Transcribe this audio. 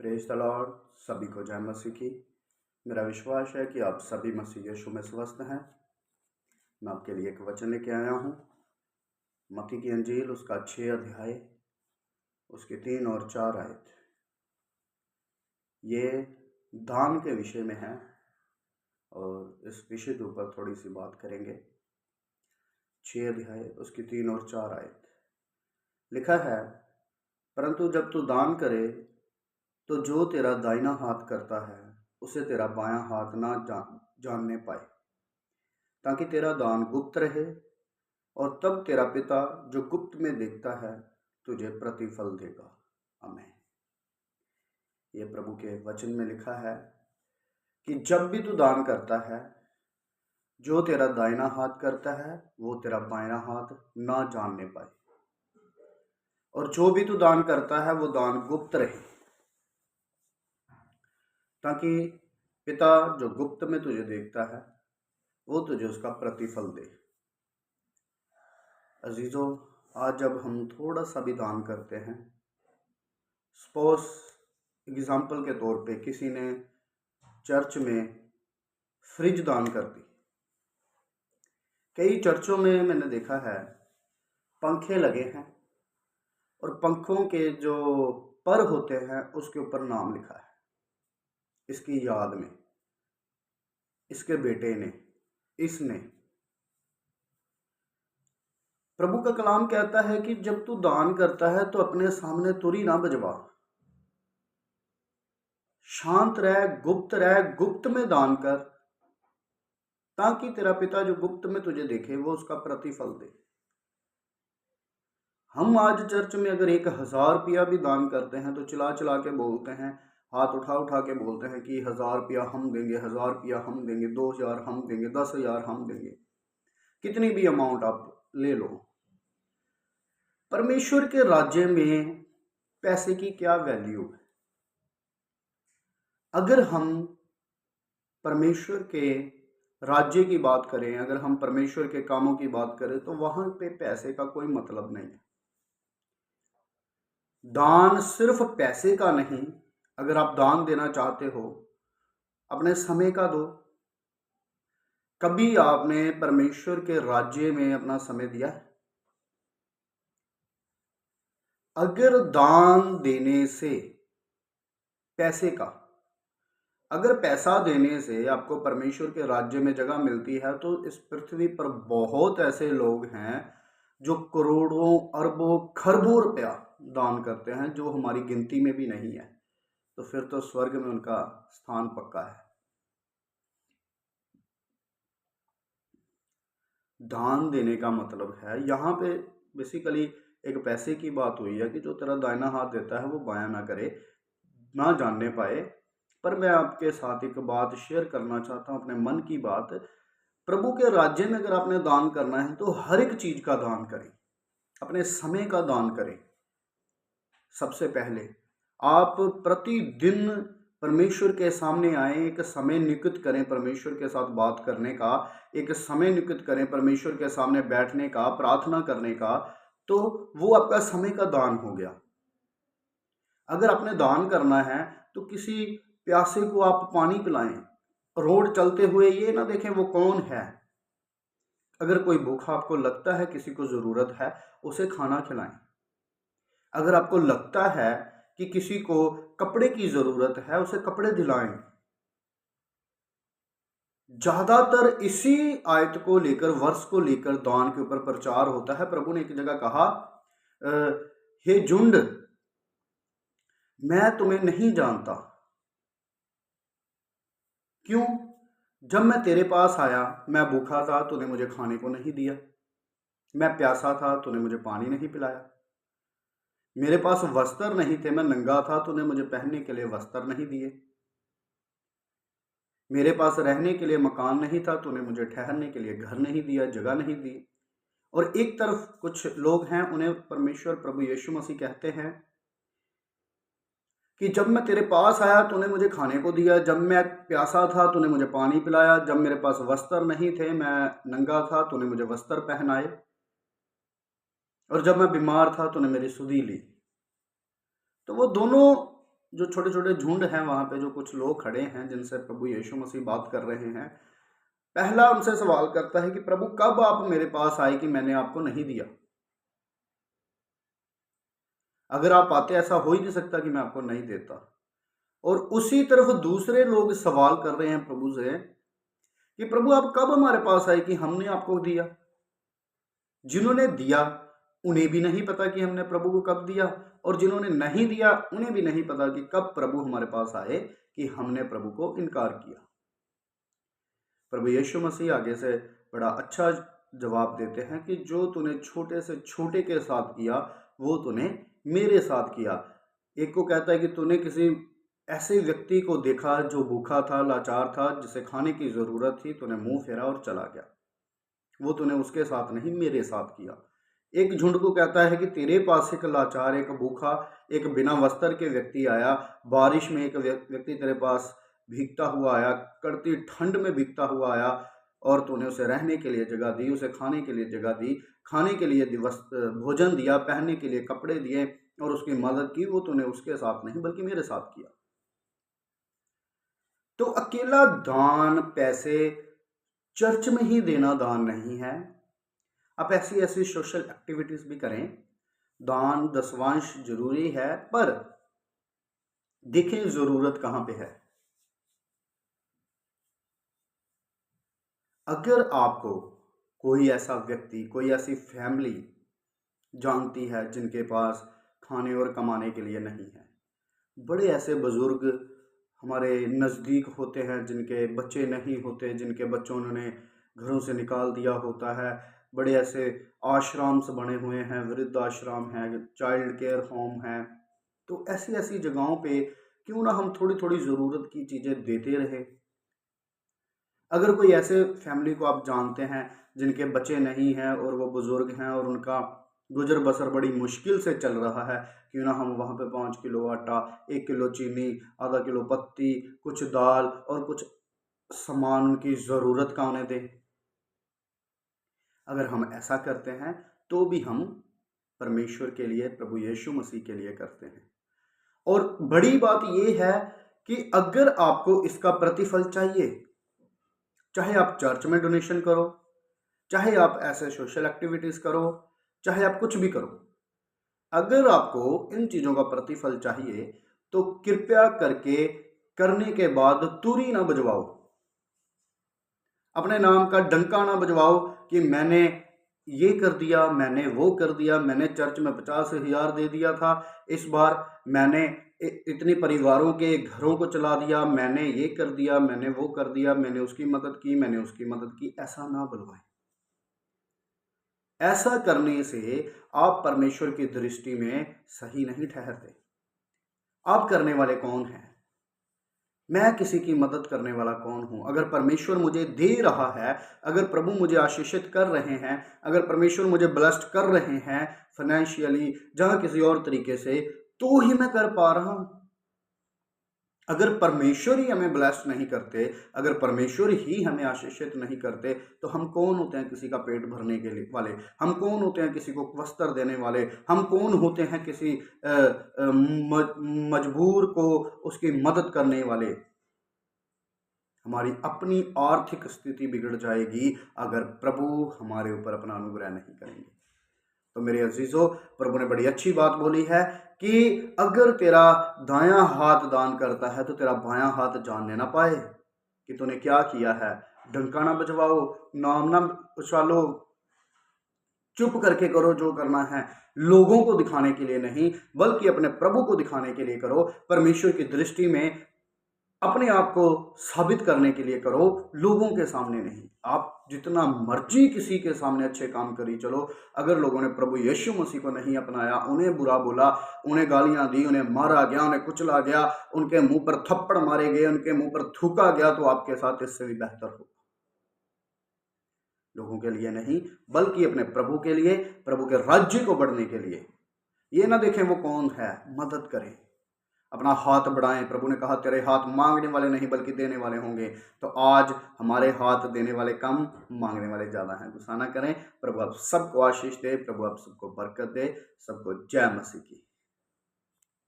Praise the Lord. सभी को जय मसीह की। मेरा विश्वास है कि आप सभी मसीह यीशु में स्वस्थ हैं। मैं आपके लिए एक वचन लेके आया हूँ। मत्ती की अंजील उसका 6 अध्याय उसके 3 और 4 आयत। ये दान के विषय में है और इस विषय के ऊपर थोड़ी सी बात करेंगे। 6 अध्याय उसकी 3 और 4 आयत लिखा है, परंतु जब तू दान करे तो जो तेरा दाहिना हाथ करता है उसे तेरा बायां हाथ ना जानने पाए, ताकि तेरा दान गुप्त रहे, और तब तेरा पिता जो गुप्त में देखता है तुझे प्रतिफल देगा। आमीन। ये प्रभु के वचन में लिखा है कि जब भी तू दान करता है, जो तेरा दाहिना हाथ करता है वो तेरा बायां हाथ ना जानने पाए, और जो भी तू दान करता है वो दान गुप्त रहे, ताकि पिता जो गुप्त में तुझे देखता है वो तुझे उसका प्रतिफल दे। अजीजों, आज जब हम थोड़ा सा भी दान करते हैं, सपोज एग्जाम्पल के तौर पे किसी ने चर्च में फ्रिज दान कर दी। कई चर्चों में मैंने देखा है पंखे लगे हैं और पंखों के जो पर होते हैं उसके ऊपर नाम लिखा है, इसकी याद में, इसके बेटे ने, इसने। प्रभु का कलाम कहता है कि जब तू दान करता है तो अपने सामने तुरी ना बजवा, शांत रह, गुप्त में दान कर, ताकि तेरा पिता जो गुप्त में तुझे देखे वो उसका प्रतिफल दे। हम आज चर्च में अगर 1000 रुपया भी दान करते हैं तो चिल्ला चिल्ला के बोलते हैं, हाथ उठा उठा के बोलते हैं कि 1000 रुपया हम देंगे, 1000 रुपया हम देंगे, 2000 हम देंगे, 10,000 हम देंगे। कितनी भी अमाउंट आप ले लो, परमेश्वर के राज्य में पैसे की क्या वैल्यू है? अगर हम परमेश्वर के राज्य की बात करें, अगर हम परमेश्वर के कामों की बात करें, तो वहां पे पैसे का कोई मतलब नहीं है। दान सिर्फ पैसे का नहीं। अगर आप दान देना चाहते हो, अपने समय का दो। कभी आपने परमेश्वर के राज्य में अपना समय दिया है? अगर दान देने से पैसे का, अगर पैसा देने से आपको परमेश्वर के राज्य में जगह मिलती है, तो इस पृथ्वी पर बहुत ऐसे लोग हैं जो करोड़ों, अरबों, खरबों रुपया दान करते हैं, जो हमारी गिनती में भी नहीं है। तो फिर तो स्वर्ग में उनका स्थान पक्का है। दान देने का मतलब है, यहाँ पे बेसिकली एक पैसे की बात हुई है कि जो तेरा दाहिना हाथ देता है वो बायां ना करे, ना जानने पाए। पर मैं आपके साथ एक बात शेयर करना चाहता हूँ, अपने मन की बात। प्रभु के राज्य में अगर आपने दान करना है तो हर एक चीज का दान करें, अपने समय का दान करें। सबसे पहले आप प्रतिदिन परमेश्वर के सामने आए, एक समय नियुक्त करें परमेश्वर के साथ बात करने का, एक समय नियुक्त करें परमेश्वर के सामने बैठने का, प्रार्थना करने का, तो वो आपका समय का दान हो गया। अगर आपने दान करना है तो किसी प्यासे को आप पानी पिलाएं। रोड चलते हुए ये ना देखें वो कौन है। अगर कोई भूखा आपको लगता है, किसी को जरूरत है, उसे खाना खिलाएं। अगर आपको लगता है कि किसी को कपड़े की जरूरत है, उसे कपड़े दिलाएं। ज्यादातर इसी आयत को लेकर, वर्ष को लेकर दान के ऊपर प्रचार होता है। प्रभु ने एक जगह कहा, हे झुंड, मैं तुम्हें नहीं जानता। क्यों? जब मैं तेरे पास आया, मैं भूखा था, तूने मुझे खाने को नहीं दिया। मैं प्यासा था, तूने मुझे पानी नहीं पिलाया। मेरे पास वस्त्र नहीं थे, मैं नंगा था, तूने मुझे पहनने के लिए वस्त्र नहीं दिए। मेरे पास रहने के लिए मकान नहीं था, तूने मुझे ठहरने के लिए घर नहीं दिया, जगह नहीं दी। और एक तरफ कुछ लोग हैं, उन्हें परमेश्वर प्रभु यीशु मसीह कहते हैं कि जब मैं तेरे पास आया तूने मुझे खाने को दिया, जब मैं प्यासा था तूने मुझे पानी पिलाया, जब मेरे पास वस्त्र नहीं थे, मैं नंगा था, तूने मुझे वस्त्र पहनाए, और जब मैं बीमार था तूने मेरी सुधि ली। तो वो दोनों जो छोटे छोटे झुंड हैं वहाँ पे, जो कुछ लोग खड़े हैं जिनसे प्रभु यीशु मसीह बात कर रहे हैं, पहला उनसे सवाल करता है कि प्रभु कब आप मेरे पास आए कि मैंने आपको नहीं दिया? अगर आप आते, ऐसा हो ही नहीं सकता कि मैं आपको नहीं देता। और उसी तरफ दूसरे लोग सवाल कर रहे हैं प्रभु से कि प्रभु आप कब हमारे पास आए कि हमने आपको दिया? जिन्होंने दिया उन्हें भी नहीं पता कि हमने प्रभु को कब दिया, और जिन्होंने नहीं दिया उन्हें भी नहीं पता कि कब प्रभु हमारे पास आए कि हमने प्रभु को इनकार किया। प्रभु यीशु मसीह आगे से बड़ा अच्छा जवाब देते हैं कि जो तूने छोटे से छोटे के साथ किया वो तूने मेरे साथ किया। एक को कहता है कि तूने किसी ऐसे व्यक्ति को देखा जो भूखा था, लाचार था, जिसे खाने की ज़रूरत थी, तूने मुंह फेरा और चला गया। वो तूने उसके साथ नहीं, मेरे साथ किया। एक झुंड को कहता है कि तेरे पास एक लाचार, एक भूखा, एक बिना वस्त्र के व्यक्ति आया, बारिश में एक व्यक्ति तेरे पास भीगता हुआ आया, कड़ती ठंड में भीगता हुआ आया, और तूने उसे रहने के लिए जगह दी, उसे खाने के लिए जगह दी, खाने के लिए भोजन दिया, पहनने के लिए कपड़े दिए और उसकी मदद की। वो तूने उसके साथ नहीं बल्कि मेरे साथ किया। तो अकेला दान, पैसे चर्च में ही देना दान नहीं है। आप ऐसी ऐसी सोशल एक्टिविटीज भी करें। दान दशवांश जरूरी है, पर देखें जरूरत कहां पे है। अगर आपको कोई ऐसा व्यक्ति, कोई ऐसी फैमिली जानती है जिनके पास खाने और कमाने के लिए नहीं है, बड़े ऐसे बुजुर्ग हमारे नज़दीक होते हैं जिनके बच्चे नहीं होते, जिनके बच्चों ने घरों से निकाल दिया होता है, बड़े ऐसे आश्रम्स बने हुए हैं, वृद्ध आश्रम हैं, चाइल्ड केयर होम हैं। तो ऐसी ऐसी जगहों पे क्यों ना हम थोड़ी थोड़ी ज़रूरत की चीज़ें देते रहें। अगर कोई ऐसे फैमिली को आप जानते हैं जिनके बच्चे नहीं हैं और वो बुज़ुर्ग हैं और उनका गुजर बसर बड़ी मुश्किल से चल रहा है, क्यों ना हम वहाँ पे 5 किलो आटा, 1 किलो चीनी, आधा किलो पत्ती, कुछ दाल और कुछ सामान उनकी ज़रूरत का उन्हें दें। अगर हम ऐसा करते हैं तो भी हम परमेश्वर के लिए, प्रभु यीशु मसीह के लिए करते हैं। और बड़ी बात यह है कि अगर आपको इसका प्रतिफल चाहिए, चाहे आप चर्च में डोनेशन करो, चाहे आप ऐसे सोशल एक्टिविटीज करो, चाहे आप कुछ भी करो, अगर आपको इन चीजों का प्रतिफल चाहिए तो कृपया करके करने के बाद तुरी ना बजवाओ, अपने नाम का डंका ना बजवाओ कि मैंने ये कर दिया, मैंने वो कर दिया, मैंने चर्च में 50,000 दे दिया था, इस बार मैंने इतने परिवारों के घरों को चला दिया, मैंने ये कर दिया, मैंने वो कर दिया, मैंने उसकी मदद की, मैंने उसकी मदद की। ऐसा ना बुलवाएं। ऐसा करने से आप परमेश्वर की दृष्टि में सही नहीं ठहरते। आप करने वाले कौन हैं? मैं किसी की मदद करने वाला कौन हूं? अगर परमेश्वर मुझे दे रहा है, अगर प्रभु मुझे आशीषित कर रहे हैं, अगर परमेश्वर मुझे ब्लेस्ड कर रहे हैं फाइनेंशियली, जहां किसी और तरीके से, तो ही मैं कर पा रहा हूं। अगर परमेश्वर ही हमें ब्लेस्ड नहीं करते, अगर परमेश्वर ही हमें आशीषित नहीं करते, तो हम कौन होते हैं किसी का पेट भरने के लिए वाले? हम कौन होते हैं किसी को वस्त्र देने वाले? हम कौन होते हैं किसी मजबूर को उसकी मदद करने वाले? हमारी अपनी आर्थिक स्थिति बिगड़ जाएगी अगर प्रभु हमारे ऊपर अपना अनुग्रह नहीं करेंगे। तो मेरे अजीजों, प्रभु ने बड़ी अच्छी बात बोली है कि अगर तेरा दायां हाथ दान करता है तो तेरा बायां हाथ जानने ना पाए कि तूने क्या किया है। डंका ना बजवाओ, नाम ना उछालो, चुप करके करो जो करना है। लोगों को दिखाने के लिए नहीं, बल्कि अपने प्रभु को दिखाने के लिए करो। परमेश्वर की दृष्टि में अपने आप को साबित करने के लिए करो, लोगों के सामने नहीं। आप जितना मर्जी किसी के सामने अच्छे काम करी चलो, अगर लोगों ने प्रभु यीशु मसीह को नहीं अपनाया, उन्हें बुरा बोला, उन्हें गालियां दी, उन्हें मारा गया, उन्हें कुचला गया, उनके मुंह पर थप्पड़ मारे गए, उनके मुंह पर थूका गया, तो आपके साथ इससे भी बेहतर हो। लोगों के लिए नहीं, बल्कि अपने प्रभु के लिए, प्रभु के राज्य को बढ़ने के लिए। ये ना देखें वो कौन है, मदद करें, अपना हाथ बढ़ाएं। प्रभु ने कहा तेरे हाथ मांगने वाले नहीं बल्कि देने वाले होंगे। तो आज हमारे हाथ देने वाले कम, मांगने वाले ज़्यादा हैं। गुस्सा ना करें। प्रभु आप सबको आशीष दे, प्रभु आप सबको बरकत दे। सबको जय मसीह की।